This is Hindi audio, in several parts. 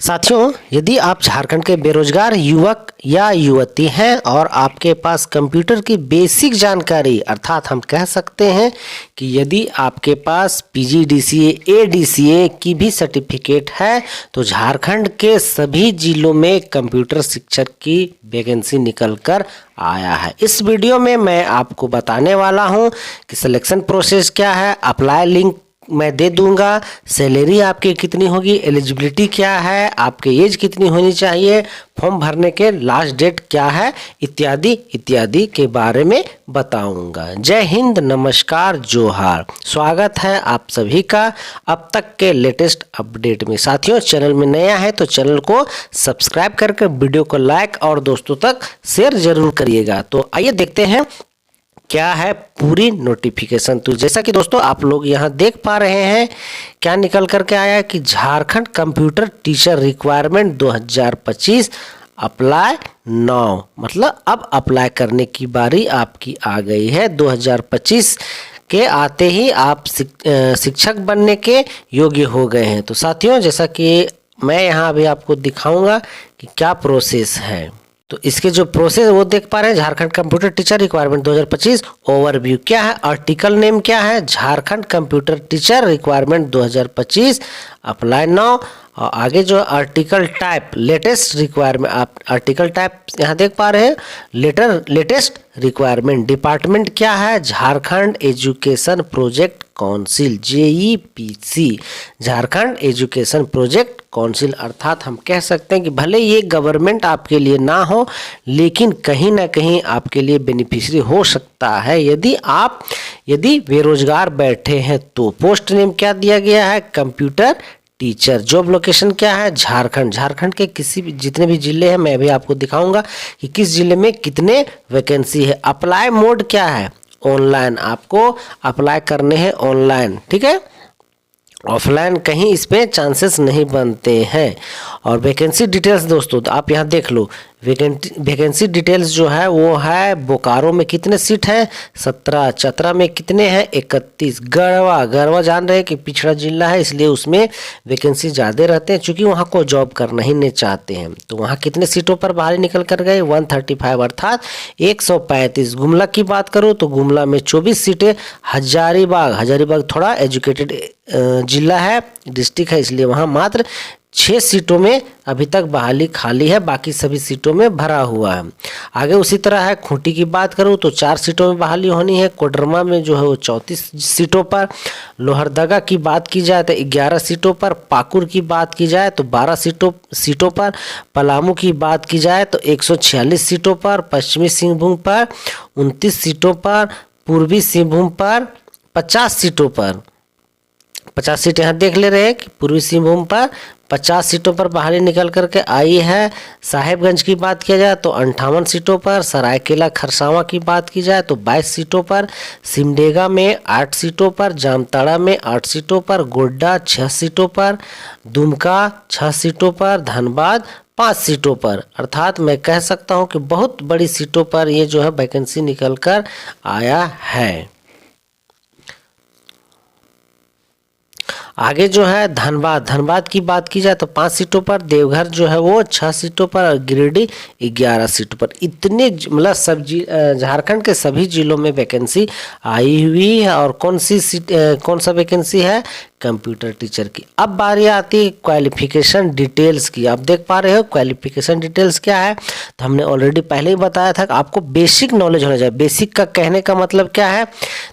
साथियों, यदि आप झारखंड के बेरोजगार युवक या युवती हैं और आपके पास कंप्यूटर की बेसिक जानकारी अर्थात हम कह सकते हैं कि यदि आपके पास पीजीडीसीए एडीसीए की भी सर्टिफिकेट है तो झारखंड के सभी जिलों में कंप्यूटर शिक्षक की वैकेंसी निकल कर आया है। इस वीडियो में मैं आपको बताने वाला हूं कि सिलेक्शन प्रोसेस क्या है, अप्लाई लिंक मैं दे दूंगा, सैलरी आपकी कितनी होगी, एलिजिबिलिटी क्या है, आपके एज कितनी होनी चाहिए, फॉर्म भरने के लास्ट डेट क्या है, इत्यादि इत्यादि के बारे में बताऊंगा। जय हिंद, नमस्कार, जोहार। स्वागत है आप सभी का अब तक के लेटेस्ट अपडेट में। साथियों, चैनल में नया है तो चैनल को सब्सक्राइब करके वीडियो को लाइक और दोस्तों तक शेयर जरूर करिएगा। तो आइए देखते हैं क्या है पूरी नोटिफिकेशन। तो जैसा कि दोस्तों आप लोग यहाँ देख पा रहे हैं क्या निकल करके आया है कि Jharkhand computer teacher requirement 2025 apply now, मतलब अब अप्लाई करने की बारी आपकी आ गई है। 2025 के आते ही आप शिक्षक बनने के योग्य हो गए हैं। तो साथियों, जैसा कि मैं यहाँ अभी आपको दिखाऊंगा कि क्या प्रोसेस है, तो इसके जो प्रोसेस वो देख पा रहे हैं। Jharkhand computer teacher requirement 2025 overview क्या है, आर्टिकल नेम क्या है, Jharkhand computer teacher requirement 2025 apply now. और आगे जो आर्टिकल टाइप लेटेस्ट रिक्वायरमेंट, आप आर्टिकल टाइप यहाँ देख पा रहे हैं, लेटेस्ट रिक्वायरमेंट, डिपार्टमेंट क्या है, Jharkhand education project council JEPC, Jharkhand education project council. अर्थात हम कह सकते हैं कि भले ये गवर्नमेंट आपके लिए ना हो लेकिन कहीं ना कहीं आपके लिए बेनिफिशियरी हो सकता है यदि बेरोजगार बैठे हैं तो। पोस्ट नेम क्या दिया गया है, कंप्यूटर टीचर। जॉब लोकेशन क्या है, झारखंड के किसी भी जितने भी जिले हैं मैं भी आपको दिखाऊंगा कि किस जिले में कितने वैकेंसी है। अप्लाई मोड क्या है, ऑनलाइन, आपको अप्लाई करने हैं ऑनलाइन, ठीक है, ऑफलाइन कहीं इस पे चांसेस नहीं बनते हैं। और वैकेंसी डिटेल्स दोस्तों तो आप यहाँ देख लो, वैकेंसी डिटेल्स जो है वो है बोकारो में कितने सीट हैं 17, चतरा में कितने हैं 31, गढ़वा जान रहे हैं कि पिछड़ा जिला है इसलिए उसमें वैकेंसी ज़्यादा रहते हैं चूँकि वहाँ को जॉब करना ही नहीं चाहते हैं। तो वहाँ कितने सीटों पर बहाली निकल कर गए 135 अर्थात 135। गुमला की बात करूँ तो गुमला में 24 सीटें। हजारीबाग थोड़ा एजुकेटेड जिला है, डिस्ट्रिक्ट है, इसलिए वहाँ मात्र 6 सीटों में अभी तक बहाली खाली है, बाकी सभी सीटों में भरा हुआ है। आगे उसी तरह है, खूंटी की बात करूं तो 4 सीटों में बहाली होनी है, कोडरमा में जो है वो 34 सीटों पर, लोहरदगा की बात की जाए तो 11 सीटों पर, पाकुड़ की बात की जाए तो 12 सीटों पर, पलामू की बात की जाए तो 146 सीटों पर, पश्चिमी सिंहभूम पर 29 सीटों पर, पूर्वी सिंहभूम पर 50 सीटों पर, 50 सीट यहाँ देख ले रहे हैं कि पूर्वी सिंहभूम पर 50 सीटों पर बहाली निकल करके आई है। साहेबगंज की बात किया जाए तो 58 सीटों पर, सरायकेला खरसावां की बात की जाए तो 22 सीटों पर, सिमडेगा में 8 सीटों पर, जामताड़ा में 8 सीटों पर, गोड्डा 6 सीटों पर, दुमका 6 सीटों पर, धनबाद 5 सीटों पर। अर्थात मैं कह सकता हूँ कि बहुत बड़ी सीटों पर ये जो है वैकेंसी निकल कर आया है। आगे जो है धनबाद की बात की जाए तो 5 सीटों पर, देवघर जो है वो 6 सीटों पर और गिरिडीह 11 सीटों पर। इतने मतलब सब झारखंड के सभी जिलों में वैकेंसी आई हुई है। और कौन सा वैकेंसी है, कंप्यूटर टीचर की। अब बारी आती है क्वालिफिकेशन डिटेल्स की। आप देख पा रहे हो क्वालिफिकेशन डिटेल्स क्या है, तो हमने ऑलरेडी पहले ही बताया था कि आपको बेसिक नॉलेज होना चाहिए। बेसिक का कहने का मतलब क्या है,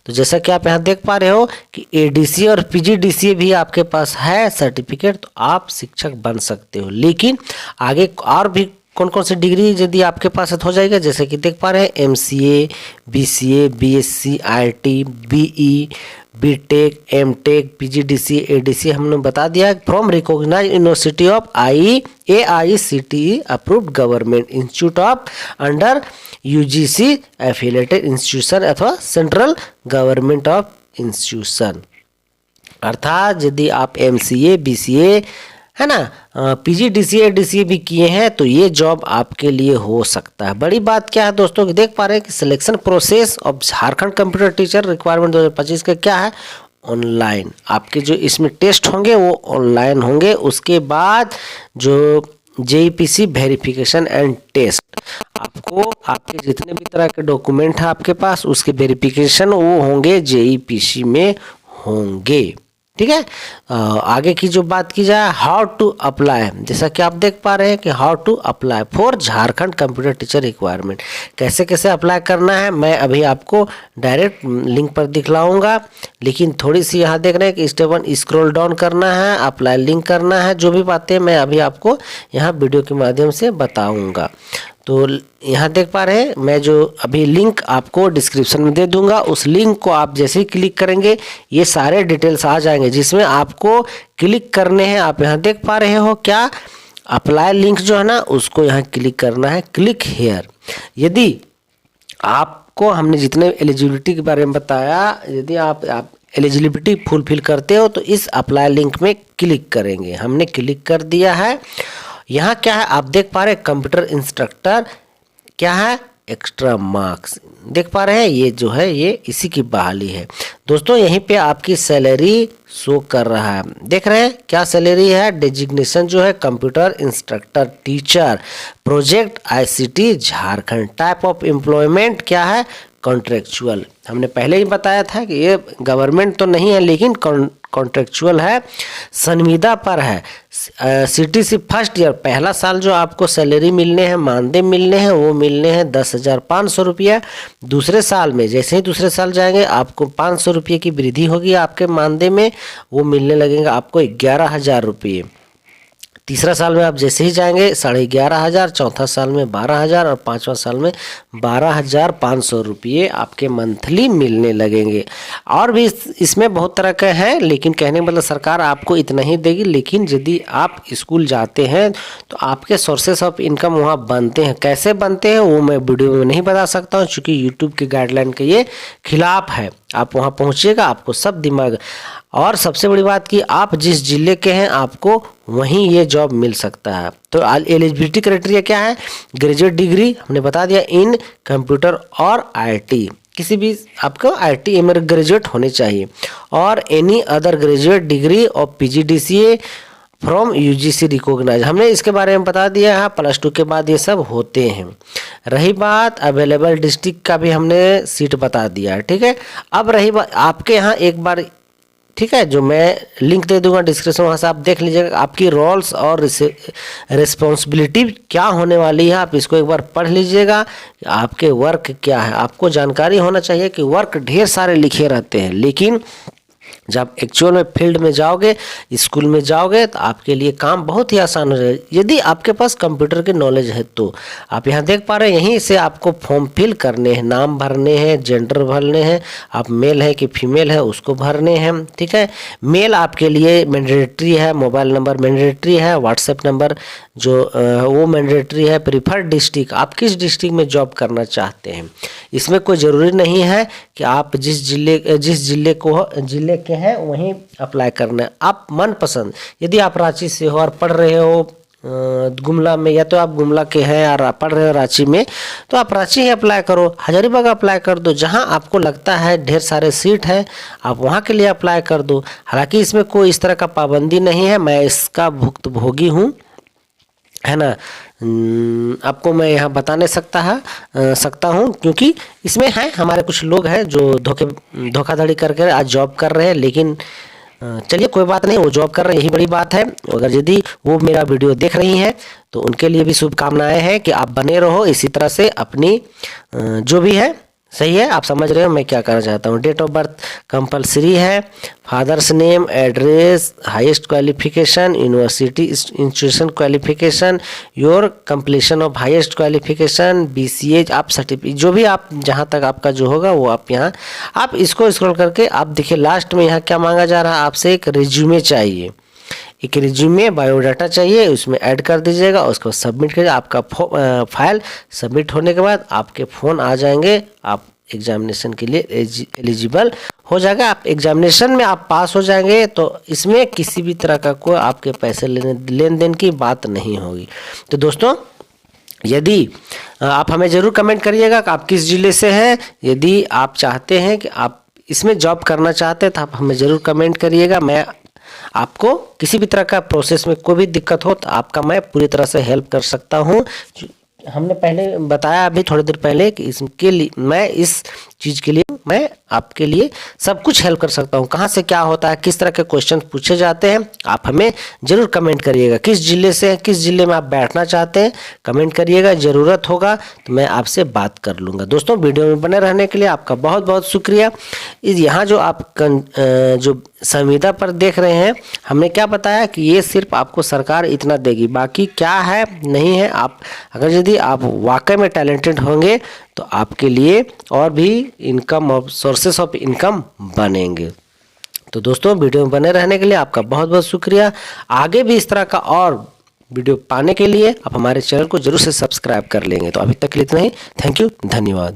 तो जैसा कि आप यहाँ देख पा रहे हो कि एडीसी और पीजीडीसीए भी आपके पास है सर्टिफिकेट तो आप शिक्षक बन सकते हो। लेकिन आगे और भी कौन कौन सी डिग्री यदि आपके पास हो जाएगा, जैसे कि देख पा रहे हैं MCA, BCA, BSc, IT, BE, BTech, MTech, PGDC, ADC हमने बता दिया। From recognised university of AICTE approved government institute of under UGC affiliated institution अथवा सेंट्रल गवर्नमेंट ऑफ इंस्टीट्यूशन। अर्थात यदि आप एमसीए, बीसीए है ना, पीजीडीसीए, डीसीए भी किए हैं तो ये जॉब आपके लिए हो सकता है। बड़ी बात क्या है दोस्तों कि देख पा रहे हैं कि selection process of Jharkhand computer teacher requirement 2025 का क्या है, ऑनलाइन। आपके जो इसमें टेस्ट होंगे वो ऑनलाइन होंगे। उसके बाद जो JEPC वेरिफिकेशन एंड टेस्ट, आपको आपके जितने भी तरह के डॉक्यूमेंट है आपके पास उसके वेरिफिकेशन वो होंगे JEPC में होंगे। ठीक है। आगे की जो बात की जाए, हाउ टू अप्लाई, जैसा कि आप देख पा रहे हैं कि how to apply for Jharkhand computer teacher requirement, कैसे कैसे अप्लाई करना है मैं अभी आपको डायरेक्ट लिंक पर दिखलाऊंगा। लेकिन थोड़ी सी यहाँ देख रहे हैं कि स्टेप 1 स्क्रॉल डाउन करना है, अप्लाई लिंक करना है, जो भी बातें मैं अभी आपको यहाँ वीडियो के माध्यम से बताऊँगा। तो यहाँ देख पा रहे हैं मैं जो अभी लिंक आपको डिस्क्रिप्शन में दे दूंगा, उस लिंक को आप जैसे ही क्लिक करेंगे ये सारे डिटेल्स आ जाएंगे जिसमें आपको क्लिक करने हैं। आप यहाँ देख पा रहे हो क्या, अप्लाई लिंक जो है ना उसको यहाँ क्लिक करना है, क्लिक हेयर। यदि आपको हमने जितने एलिजिबिलिटी के बारे में बताया, यदि आप एलिजिबिलिटी फुलफिल करते हो तो इस अप्लाई लिंक में क्लिक करेंगे। हमने क्लिक कर दिया है। यहाँ क्या है आप देख पा रहे हैं, कंप्यूटर इंस्ट्रक्टर क्या है, एक्स्ट्रा मार्क्स देख पा रहे हैं, ये जो है ये इसी की बहाली है। दोस्तों यहीं पे आपकी सैलरी शो कर रहा है, देख रहे हैं क्या सैलरी है। डेजिग्नेशन जो है computer instructor teacher, project ICT Jharkhand. Type of employment क्या है, कॉन्ट्रेक्चुअल। हमने पहले ही बताया था कि ये गवर्नमेंट तो नहीं है लेकिन कॉन्ट्रेक्चुअल है, संविदा पर है। CTC फर्स्ट ईयर, पहला साल जो आपको सैलरी मिलने हैं, मानदेय मिलने हैं, वो मिलने हैं 10,500 रुपया। दूसरे साल में जैसे ही दूसरे साल जाएंगे आपको 500 रुपये की वृद्धि होगी आपके मानदेय में, वो मिलने लगेंगे आपको 11,000 रुपये। तीसरा साल में आप जैसे ही जाएंगे 11,500, चौथा साल में 12,000 और पाँचवा साल में 12,500 रुपये आपके मंथली मिलने लगेंगे। और भी इसमें बहुत तरह के हैं, लेकिन कहने मतलब सरकार आपको इतना ही देगी। लेकिन यदि आप स्कूल जाते हैं तो आपके सोर्सेस ऑफ इनकम वहाँ बनते हैं, कैसे बनते हैं वो मैं वीडियो में नहीं बता सकता हूँ क्योंकि यूट्यूब के गाइडलाइन के ये खिलाफ है। आप वहाँ पहुँचिएगा आपको सब दिमाग। और सबसे बड़ी बात कि आप जिस जिले के हैं आपको वहीं ये जॉब मिल सकता है। तो एलिजिबिलिटी क्राइटेरिया क्या है, ग्रेजुएट डिग्री हमने बता दिया इन कंप्यूटर और IT, किसी भी आपको IT में ग्रेजुएट होने चाहिए, और एनी अदर ग्रेजुएट डिग्री और PGDCA फ्रॉम UGC रिकॉग्नाइज, हमने इसके बारे में बता दिया है। +2 के बाद ये सब होते हैं। रही बात अवेलेबल डिस्ट्रिक्ट का भी हमने सीट बता दिया है। ठीक है। अब रही बात आपके यहाँ एक बार, ठीक है, जो मैं लिंक दे दूंगा डिस्क्रिप्शन, वहाँ से आप देख लीजिएगा आपकी रोल्स और रिस्पॉन्सिबिलिटी क्या होने वाली है। आप इसको एक बार पढ़ लीजिएगा कि आपके वर्क क्या है। आपको जानकारी होना चाहिए कि वर्क ढेर सारे लिखे रहते हैं, लेकिन जब एक्चुअल में फील्ड में जाओगे, स्कूल में जाओगे तो आपके लिए काम बहुत ही आसान हो जाएगा यदि आपके पास कंप्यूटर की नॉलेज है। तो आप यहाँ देख पा रहे हैं यहीं से आपको फॉर्म फिल करने हैं, नाम भरने हैं, जेंडर भरने हैं, आप मेल है कि फीमेल है उसको भरने हैं। ठीक है। मेल आपके लिए मैंडेटरी है, मोबाइल नंबर मैंडेटरी है, व्हाट्सएप नंबर जो वो मैंडेटरी है। प्रीफर्ड डिस्ट्रिक्ट, आप किस डिस्ट्रिक्ट में जॉब करना चाहते हैं, इसमें कोई ज़रूरी नहीं है कि आप जिस जिले के हैं वहीं अप्लाई करना है। आप मनपसंद, यदि आप रांची से हो और पढ़ रहे हो गुमला में, या तो आप गुमला के हैं और पढ़ रहे हो रांची में, तो आप रांची ही अप्लाई करो, हजारीबाग अप्लाई कर दो, जहां आपको लगता है ढेर सारे सीट है आप वहां के लिए अप्लाई कर दो। हालांकि इसमें कोई इस तरह का पाबंदी नहीं है, मैं इसका भुक्तभोगी हूँ, है ना। आपको मैं यहाँ बताने सकता हूँ क्योंकि इसमें है हमारे कुछ लोग हैं जो धोखाधड़ी करके आज जॉब कर रहे हैं। लेकिन चलिए कोई बात नहीं, वो जॉब कर रहे हैं, यही बड़ी बात है। अगर यदि वो मेरा वीडियो देख रही हैं तो उनके लिए भी शुभकामनाएं हैं कि आप बने रहो इसी तरह से अपनी जो भी है सही है। आप समझ रहे हो मैं क्या करना चाहता हूँ। डेट ऑफ बर्थ कंपलसरी है, father's name, address, highest qualification, university institution qualification, your completion of highest qualification, BCA आप सर्टिफिकेट, जो भी आप जहाँ तक आपका जो होगा वो आप यहाँ आप इसको स्क्रॉल करके आप देखिए लास्ट में यहाँ क्या मांगा जा रहा है आपसे, एक रिज्यूमे चाहिए, एक रिज्यूमे बायोडाटा चाहिए, उसमें ऐड कर दीजिएगा, उसको सबमिट करिए। आपका फाइल सबमिट होने के बाद आपके फ़ोन आ जाएंगे, आप एग्जामिनेशन के लिए एलिजिबल हो जाएगा। आप एग्जामिनेशन में आप पास हो जाएंगे तो इसमें किसी भी तरह का कोई आपके पैसे लेन देन की बात नहीं होगी। तो दोस्तों यदि आप हमें ज़रूर कमेंट करिएगा कि आप किस ज़िले से हैं। यदि आप चाहते हैं कि आप इसमें जॉब करना चाहते हैं तो आप हमें ज़रूर कमेंट करिएगा। मैं आपको किसी भी तरह का प्रोसेस में कोई भी दिक्कत हो तो आपका मैं पूरी तरह से हेल्प कर सकता हूँ। हमने पहले बताया अभी थोड़ी देर पहले कि इसके लिए मैं इस चीज़ के लिए मैं आपके लिए सब कुछ हेल्प कर सकता हूँ। कहाँ से क्या होता है, किस तरह के क्वेश्चन पूछे जाते हैं, आप हमें ज़रूर कमेंट करिएगा। किस ज़िले से हैं, किस ज़िले में आप बैठना चाहते हैं, कमेंट करिएगा। ज़रूरत होगा तो मैं आपसे बात कर लूँगा। दोस्तों वीडियो में बने रहने के लिए आपका बहुत बहुत शुक्रिया। यहाँ जो आप जो संविदा पर देख रहे हैं, हमने क्या बताया कि ये सिर्फ आपको सरकार इतना देगी, बाकी क्या है नहीं है। आप अगर यदि आप वाकई में टैलेंटेड होंगे तो आपके लिए और भी इनकम और सोर्सेस ऑफ इनकम बनेंगे। तो दोस्तों वीडियो में बने रहने के लिए आपका बहुत बहुत शुक्रिया। आगे भी इस तरह का और वीडियो पाने के लिए आप हमारे चैनल को जरूर से सब्सक्राइब कर लेंगे। तो अभी तक के लिए इतना ही। थैंक यू, धन्यवाद।